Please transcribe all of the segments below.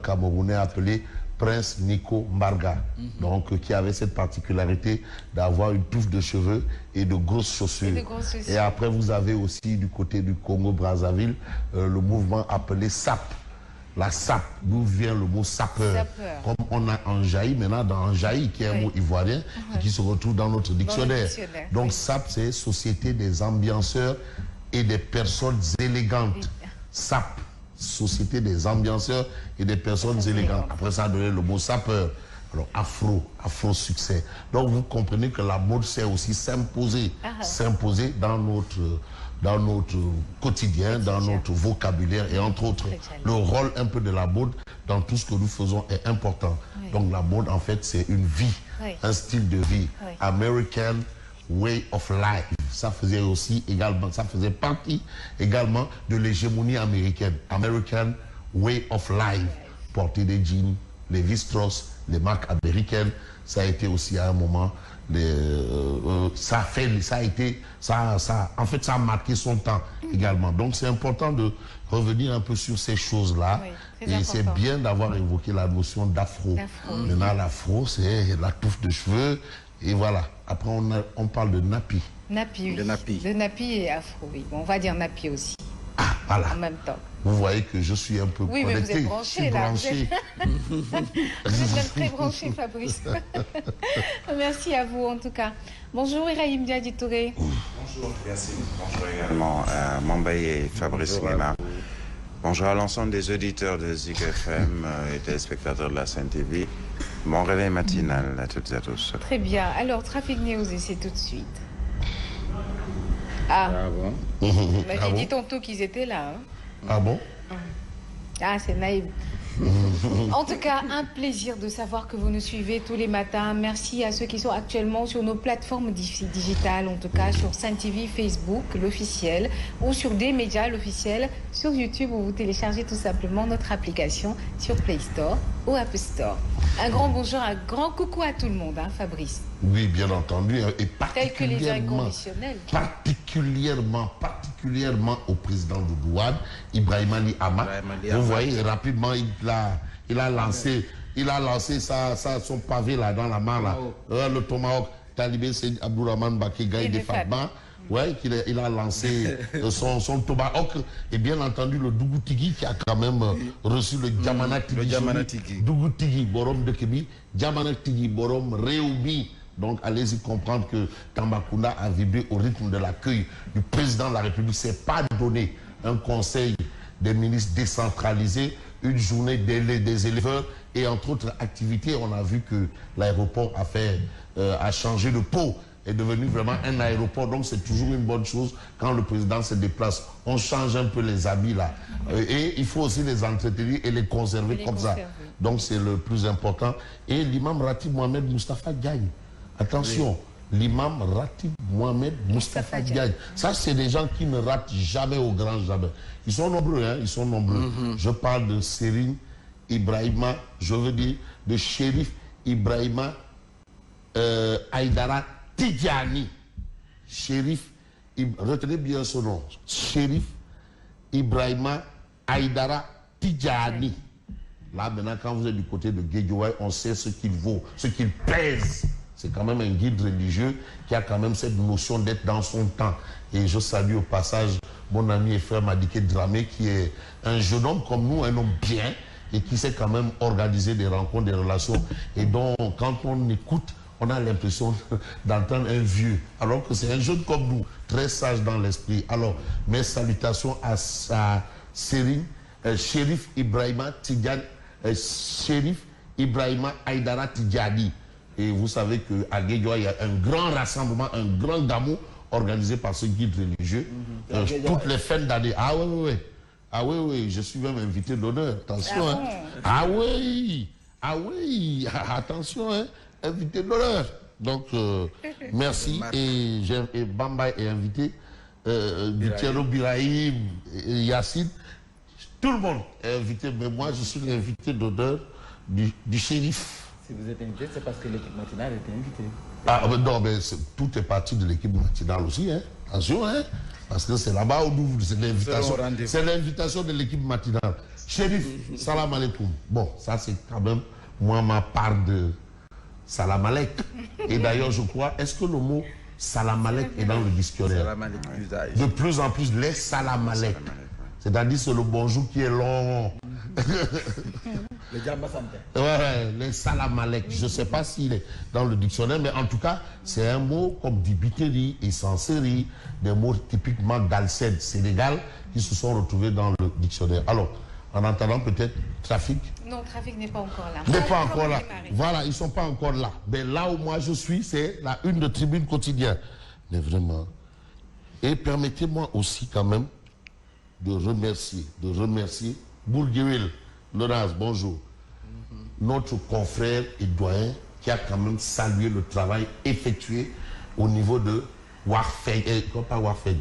Camerounais appelé Prince Nico Mbarga, donc qui avait cette particularité d'avoir une touffe de cheveux et de grosses chaussures. Et après, vous avez aussi du côté du Congo-Brazzaville le mouvement appelé SAP. La SAP, d'où vient le mot sapeur. Comme on a Anjaï, maintenant dans Anjaï, qui est un mot ivoirien, et qui se retrouve dans notre dictionnaire. Donc SAP, c'est Société des ambianceurs et des personnes élégantes. SAP. Société des ambianceurs et des personnes élégantes. Après ça a donné le mot sapeur. Alors afro succès. Donc vous comprenez que la mode sait aussi s'imposer, s'imposer dans notre quotidien, dans notre vocabulaire et entre autres le rôle un peu de la mode dans tout ce que nous faisons est important. Donc la mode en fait c'est une vie, un style de vie. American way of life. Ça faisait aussi également, ça faisait partie également de l'hégémonie américaine. American way of life. Porter des jeans, les Levi-Strauss, les marques américaines, ça a été aussi à un moment, ça a marqué son temps également. Donc c'est important de revenir un peu sur ces choses-là. Et c'est bien d'avoir évoqué la notion d'afro. Maintenant, l'afro, c'est la touffe de cheveux. Et voilà. Après, on parle de nappy. Nappy, oui. De nappy et afro, oui. Bon, on va dire nappy aussi. Ah, voilà. En même temps. Vous voyez que je suis un peu connecté. Oui, mais vous êtes branché, là. Vous êtes même très branché, Fabrice. Merci à vous, en tout cas. Bonjour, Ibrahim Diadi Touré. Bonjour, merci. Bonjour également à Mambaye et Fabrice Nguema. Bonjour à l'ensemble des auditeurs de Zik FM et téléspectateurs de la Sen TV. Bon réveil matinal à toutes et à tous. Très bien. Alors, Trafic News, c'est tout de suite. Ah bon? J'ai dit tantôt qu'ils étaient là. Hein. Ah bon? Ah, c'est naïf. En tout cas, un plaisir de savoir que vous nous suivez tous les matins. Merci à ceux qui sont actuellement sur nos plateformes digitales, en tout cas sur Sen TV, Facebook, l'officiel, ou sur des médias, l'officiel, sur YouTube, où vous téléchargez tout simplement notre application sur Play Store ou App Store. Un grand bonjour, un grand coucou à tout le monde, hein, Fabrice. Oui, bien entendu, et tel que les inconditionnels. Particulièrement au président de Douane, Ibrahim Ali Hamad. Vous voyez, rapidement, il a lancé son pavé là dans la main là. Le Tomahawk, talibé, c'est Abdourahmane Baké Gaï de Fatma. Ouais, il a lancé son Tomahawk. Et bien entendu, le Dougoutigui qui a quand même reçu le Djamanatigui. Dougoutigui, Borom de Kébi, Djamanatigui, Borom Réoumi. Donc allez-y comprendre que Tambacounda a vibré au rythme de l'accueil du président de la République. C'est pas donné un conseil des ministres décentralisé, une journée des éleveurs et entre autres activités. On a vu que l'aéroport a changé de peau, est devenu vraiment un aéroport. Donc c'est toujours une bonne chose quand le président se déplace. On change un peu les habits là. Et il faut aussi les entretenir et les conserver comme ça. Donc c'est le plus important. Et l'imam Ratib Mohamed Moustapha Diagne. Attention, l'imam Ratib Mohamed Moustapha Diagne. Ça, c'est des gens qui ne ratent jamais au grand jamais. Ils sont nombreux, hein, ils sont nombreux. Je parle de Serine Ibrahima, je veux dire de Chérif Ibrahima Aïdara Tidjani. Retenez bien ce nom. Chérif Ibrahima Aïdara Tidjani. Là, maintenant, quand vous êtes du côté de Guédiouaï, on sait ce qu'il vaut, ce qu'il pèse. C'est quand même un guide religieux qui a quand même cette notion d'être dans son temps. Et je salue au passage mon ami et frère Madiké Dramé, qui est un jeune homme comme nous, un homme bien, et qui sait quand même organiser des rencontres, des relations. Et donc, quand on écoute, on a l'impression d'entendre un vieux, alors que c'est un jeune comme nous, très sage dans l'esprit. Alors, mes salutations à Serine, Chérif Ibrahima Tidjani, Chérif Ibrahima Aïdara Tidjani. Et vous savez qu'à Guédiouaï, il y a un grand rassemblement, un grand gamou organisé par ce guide religieux. Toutes les fins d'année. Ah oui. Ah oui, je suis même invité d'honneur. Attention, hein. Ah oui, attention, hein. Invité d'honneur. Donc, merci. Et Bamba est invité. Thierry Birahim, Yacine. Tout le monde est invité. Mais moi, je suis l'invité d'honneur du shérif. Si vous êtes invité, c'est parce que l'équipe matinale était invitée. Ah non, mais tout est parti de l'équipe matinale aussi, hein. Attention, hein. Parce que c'est là-bas où nous, c'est l'invitation de l'équipe matinale. Chérif, salam alaikum. Bon, ça c'est quand même, moi, ma part de salam alek. Et d'ailleurs, je crois, est-ce que le mot salam alek est dans le dictionnaire? Salam alek d'usage. De plus en plus, les salam alek. C'est-à-dire, c'est le bonjour qui est long. Le Jamba Santé. Ouais, les salam alek. Je ne sais pas s'il est dans le dictionnaire, mais en tout cas, c'est un mot comme dibiteri et senserie, des mots typiquement galsen, sénégal, qui se sont retrouvés dans le dictionnaire. Alors, en entendant peut-être trafic. Non, trafic n'est pas encore là. N'est pas encore là. Voilà, ils ne sont pas encore là. Mais là où moi je suis, c'est la une de Tribune Quotidien. Mais vraiment. Et permettez-moi aussi quand même de remercier Bourguewil, Laurence, bonjour. Notre confrère et doyen qui a quand même salué le travail effectué au niveau de Warfeng. Pas Warfeng.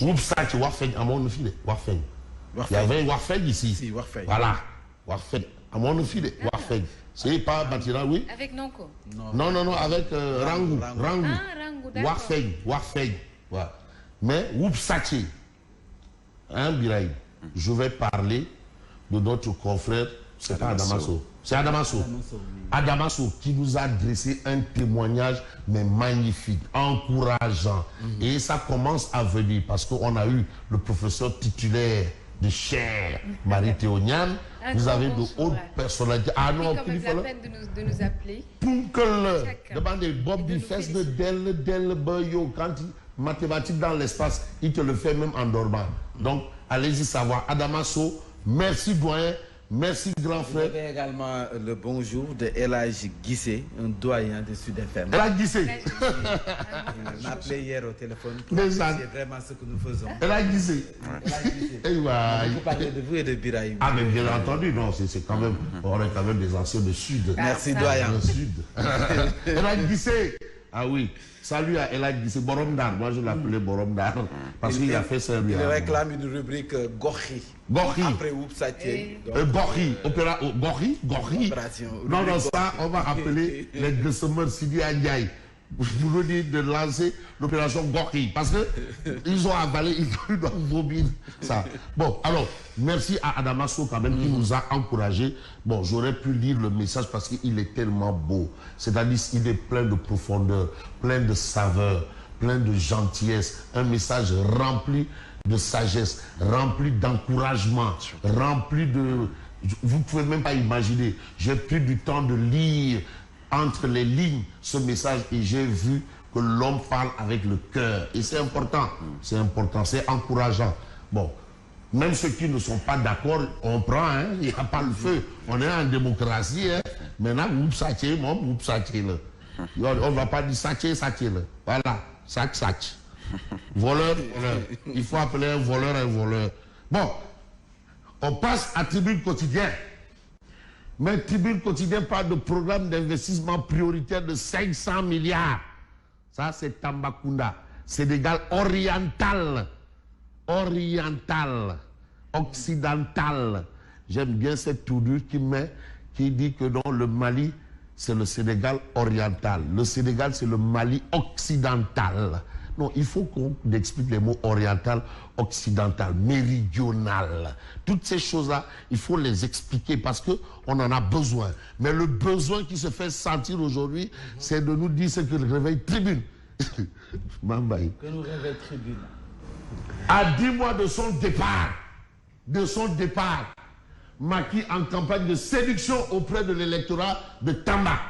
Woupsach, Warfeng, à mon fil. Warfeng. Il y avait Warfeng ici. Si, Warfeng. Voilà. Warfeng. À mon fil, Warfeng. C'est pas Batira, oui? Avec Nonko. Non, avec Rangou. Ah, Rangou, d'accord. Warfeng. Voilà. Mais Woupsach, hein, Biraïd, je vais parler de notre confrère, c'est pas Adamasso. C'est Adamasso. Adamasso qui nous a dressé un témoignage mais magnifique, encourageant. Et ça commence à venir parce qu'on a eu le professeur titulaire de chaire, Marie-Théoniane. Vous avez de hautes personnalités. Ah non, il faut la peine de nous appeler. Pour que le demandez Bob Bifes de Del Boyo, quand mathématiques dans l'espace, il te le fait même en dormant. Donc, allez-y savoir. Adamasso, merci doyen. Merci grand frère. Vous avez également le bonjour de Elhadji Guissé, un doyen de Sud FM. Elhadji Guissé. Il m'a appelé hier au téléphone. C'est vraiment ce que nous faisons. Elhadji Guissé. On peut parler de vous et de Biraïm. Ah mais bien entendu, non, c'est quand même, on est quand même des anciens de Sud. Merci doyen. Sud. Elhadji Guissé. Ah oui. Salut à Elhadji Guissé, Boromdar. Moi, je l'appelais Boromdar parce qu'il a fait ça. Il réclame une rubrique Gorhi. Gorhi. Après Woupsaché. Gorhi. Gorhi. Non, ça, on va appeler les deux semaines Sidi Ndiaye. Vous nous dites de lancer l'opération Gorhi. Parce que ils ont avalé, ils doivent vomir ça. Bon, alors, merci à Adamasso quand même qui nous a encouragés. Bon, j'aurais pu lire le message parce qu'il est tellement beau. C'est-à-dire qu'il est plein de profondeur, plein de saveur, plein de gentillesse. Un message rempli de sagesse, rempli d'encouragement, rempli de... Vous ne pouvez même pas imaginer. J'ai pris du temps de lire entre les lignes ce message et j'ai vu que l'homme parle avec le cœur. Et c'est important, c'est encourageant. Bon, même ceux qui ne sont pas d'accord, on prend, hein, il n'y a pas le feu. On est en démocratie. Hein. Maintenant, on ne va pas dire satché. Voilà, satch. Voleur. Il faut appeler un voleur. Bon, on passe à Tribune Quotidien. Mais Tribune Quotidien parle de programme d'investissement prioritaire de 500 milliards. Ça, c'est Tambacounda. Sénégal oriental. Occidental. J'aime bien cette tournure qui dit que dans le Mali, c'est le Sénégal oriental. Le Sénégal, c'est le Mali occidental. Non, il faut qu'on explique les mots oriental, occidental, méridional. Toutes ces choses-là, il faut les expliquer parce qu'on en a besoin. Mais le besoin qui se fait sentir aujourd'hui, c'est de nous dire ce que réveille Tribune. Mambaï. Que nous réveille Tribune. À 10 mois de son départ, Macky en campagne de séduction auprès de l'électorat de Tamba.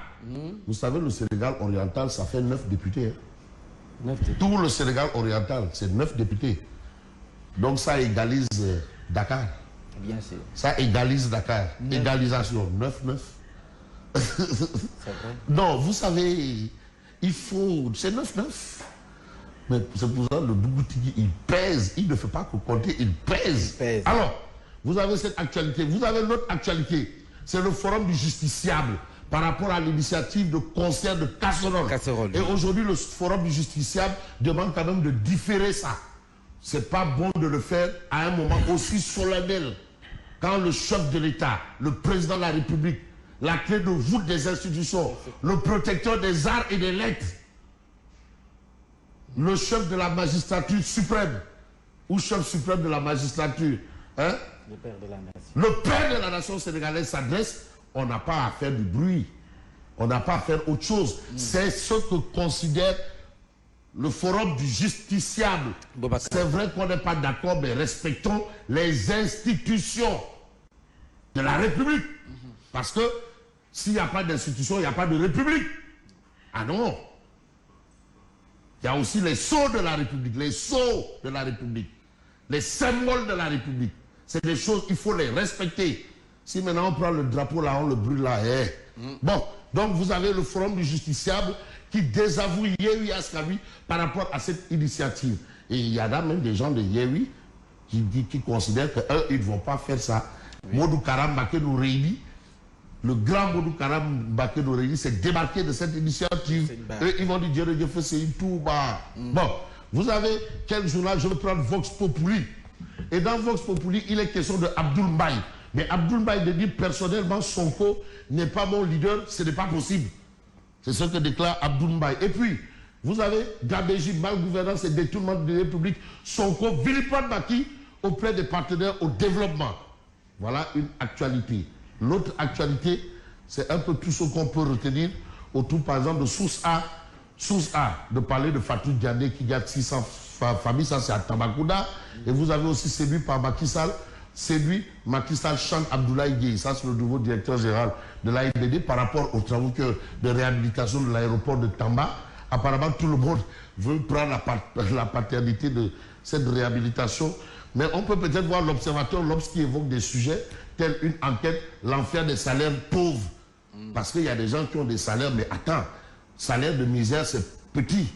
Vous savez, le Sénégal oriental, ça fait 9 députés. Hein. Tout le Sénégal oriental, c'est 9 députés. Donc ça égalise Dakar. Bien sûr. Ça égalise Dakar. 9. Égalisation, 9-9. C'est vrai. Non, vous savez, il faut... C'est 9-9. Mais c'est pour ça que le Dougoutigui, il pèse. Il ne fait pas que compter, il pèse. Alors, vous avez cette actualité. Vous avez l'autre actualité. C'est le forum du justiciable par rapport à l'initiative de concert de casserole. Et aujourd'hui, le forum du justiciable demande quand même de différer ça. C'est pas bon de le faire à un moment aussi solennel. Quand le chef de l'État, le président de la République, la clé de voûte des institutions, le protecteur des arts et des lettres, le chef de la magistrature suprême, ou chef suprême de la magistrature, hein? Le père de la nation. Le père de la nation sénégalaise s'adresse, on n'a pas à faire du bruit. On n'a pas à faire autre chose. C'est ce que considère le forum du justiciable. C'est vrai qu'on n'est pas d'accord, mais respectons les institutions de la République. Parce que s'il n'y a pas d'institution, il n'y a pas de République. Ah non. Il y a aussi les sceaux de la République, les sceaux de la République, les symboles de la République. C'est des choses, il faut les respecter. Si maintenant on prend le drapeau là, on le brûle là, Bon, donc vous avez le forum du justiciable qui désavoue Yewwi Askan Wi par rapport à cette initiative. Et il y a là même des gens de Yewwi qui considèrent qu'eux, ils ne vont pas faire ça. Oui. Modou Karam Mbacké Noreyni, le grand Modou Karam Mbacké Noreyni s'est démarqué de cette initiative. Eux, ils vont dire Dieu fait c'est une tout bas. Bon, vous avez quel journal? Je vais prendre Vox Populi. Et dans Vox Populi, il est question de Abdoul Mbaye. Mais Abdoul Mbaye de dire personnellement Sonko n'est pas mon leader, ce n'est pas possible. C'est ce que déclare Abdoul Mbaye. Et puis, vous avez Gabéji, malgouvernance et détournement de la République, Sonko, vilipende Macky auprès des partenaires au développement. Voilà une actualité. L'autre actualité, c'est un peu tout ce qu'on peut retenir autour, par exemple, de Source A, de parler de Fatou Diané qui garde 600 familles, ça c'est à Tambacounda. Et vous avez aussi séduit par Macky Sall. Séduit, Macky Sall chante Abdoulaye Gueye, ça c'est le nouveau directeur général de l'AIBD par rapport aux travaux de réhabilitation de l'aéroport de Tamba. Apparemment tout le monde veut prendre la paternité de cette réhabilitation. Mais on peut peut-être voir l'observateur lorsqu'il évoque des sujets tels une enquête, l'enfer des salaires pauvres. Parce qu'il y a des gens qui ont des salaires, mais attends, salaire de misère c'est petit.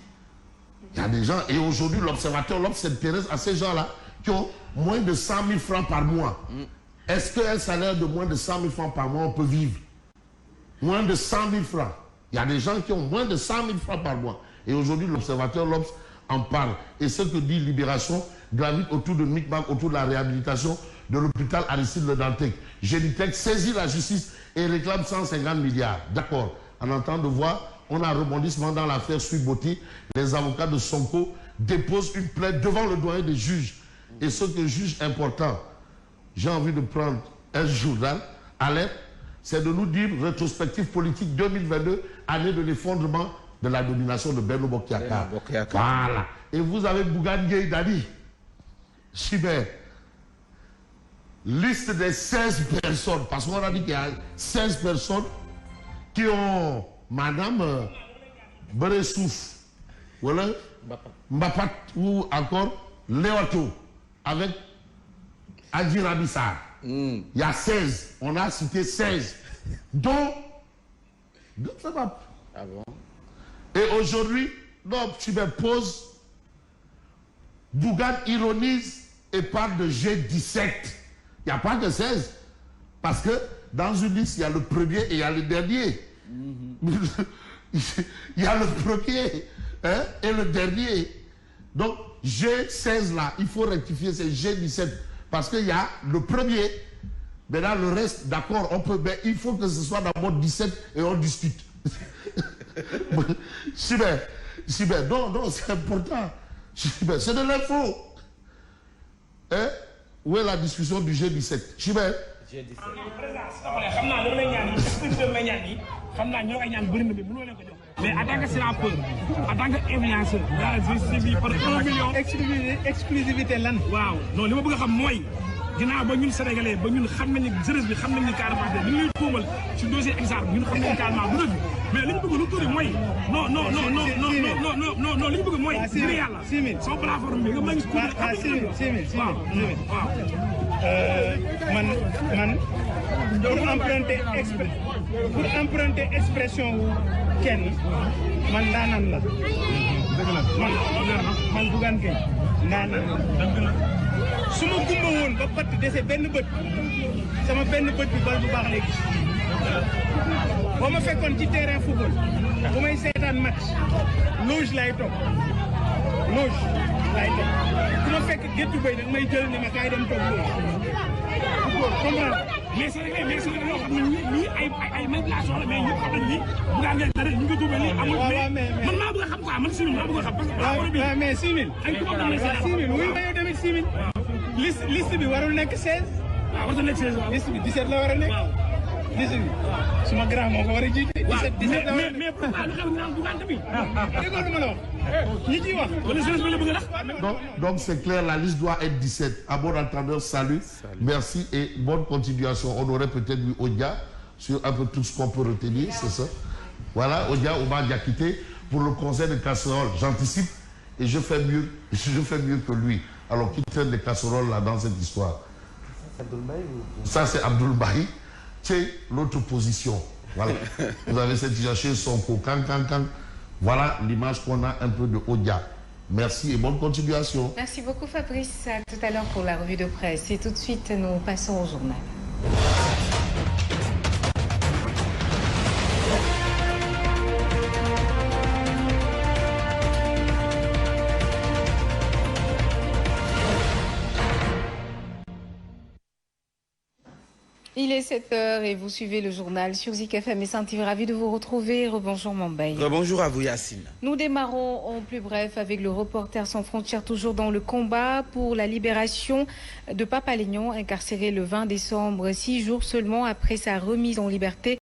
Il y a des gens, et aujourd'hui l'observateur s'intéresse à ces gens-là qui ont moins de 100 000 francs par mois. Est-ce qu'un salaire de moins de 100 000 francs par mois, on peut vivre? Moins de 100 000 francs. Il y a des gens qui ont moins de 100 000 francs par mois. Et aujourd'hui, l'observateur l'Obs en parle. Et ce que dit Libération gravite autour de Micmac, autour de la réhabilitation de l'hôpital Aristide Le Dantec. Génitech saisit la justice et réclame 150 milliards. D'accord. En entendant de voir, on a un rebondissement dans l'affaire Suiboti. Les avocats de Sonko déposent une plainte devant le doyen des juges. Et ce que juge important, j'ai envie de prendre un journal, alerte, c'est de nous dire rétrospective politique 2022, année de l'effondrement de la domination de Benno Bokk Yakaar. Voilà. Et vous avez Bougane Gueye Dany, Chibert, liste des 16 personnes, parce qu'on a dit qu'il y a 16 personnes qui ont Madame Beressouf, voilà, Mbapat ou encore Léoto, avec Adji Raby Sarr. Il y a 16. On a cité 16. Donc ça va. Ah bon? Et aujourd'hui, notre superpose, Bougane ironise et parle de G17. Il n'y a pas que 16. Parce que dans une liste, il y a le premier et il y a le dernier. Il y a le premier et le dernier. Donc, G16 là, il faut rectifier, c'est G17. Parce qu'il y a le premier. Maintenant, le reste, d'accord, on peut, mais il faut que ce soit d'abord 17 et on discute. Super. Non, c'est important. C'est de l'info. Hein? Où est la discussion du G17? Super. G17. Mais en tant que sénateur, en tant que influenceur, j'ai suivi par 1 million. Exclusivité lan. Waaw non li ma bëgg a xam mooy ginnaaw ba ñun sénégalais ba ñun xam nañu jeunesse bi xam nañu carrément li ñuy tuumal ci dossier exemple ñun xam nañu carrément bu dëgg mais li ñu bëgg lu tuuti mooy non li ñu bëgg mooy ngir yàlla sama plateforme bi nga ma ngi man pour emprunter expression wu kenn man ndaanaan la man Bougane Gueye ndaanaan la su ma gumba woon ba patt dese benn bët sama benn bët bi bal bu baax lay gis boo ma fekkoon ci terrain football bu may seetaan match loge lay toog ku ma fekk géttu bay nag may jël ni ma kaay dem toog loge mais c'est vrai yoo xam ne ñii ay manipulation la mais ñëpp xam nañ ni Bougane Gueye Dany ñu ngi tuubal lii amul mais man maa bëgg a xam quoi man 6 000 maa bëgg a xam parce que mais 6 000 ay tubaab la 6 000 wuy ma yow tamit 6 000 liste bi warul nekk 16 waaw war na nekk 16 waaw. liste bi 17 la war a nekk. waaw. liste bi suma grand moo ko war a jiite. 17 la war a nekk mais pourquoi lu xew ñu naan Bougane tamit. déggoo lu ma la wax. ñi ciy wax. wala jeunesse bi la bëgg a def. Donc c'est clair, la liste doit être 17. À bon entendeur, salut, merci et bonne continuation. On aurait peut-être eu Odia sur un peu tout ce qu'on peut retenir, c'est ça. Voilà, Odia, Omar Diakité pour le conseil de casserole. J'anticipe et je fais mieux que lui. Alors, qui traîne les casseroles là dans cette histoire? Ça, c'est Abdoul Bahi. C'est l'autre position. Voilà. Vous avez cette situation Sonko. Voilà l'image qu'on a un peu de Odia. Merci et bonne continuation. Merci beaucoup Fabrice. À tout à l'heure pour la revue de presse. Et tout de suite, nous passons au journal. Il est 7h et vous suivez le journal sur Zik FM et Saint-Yves. Ravi de vous retrouver. Rebonjour Mambaye. Rebonjour à vous Yacine. Nous démarrons en plus bref avec le Reporters sans frontières, toujours dans le combat pour la libération de Papa Lénion, incarcéré le 20 décembre, 6 jours seulement après sa remise en liberté.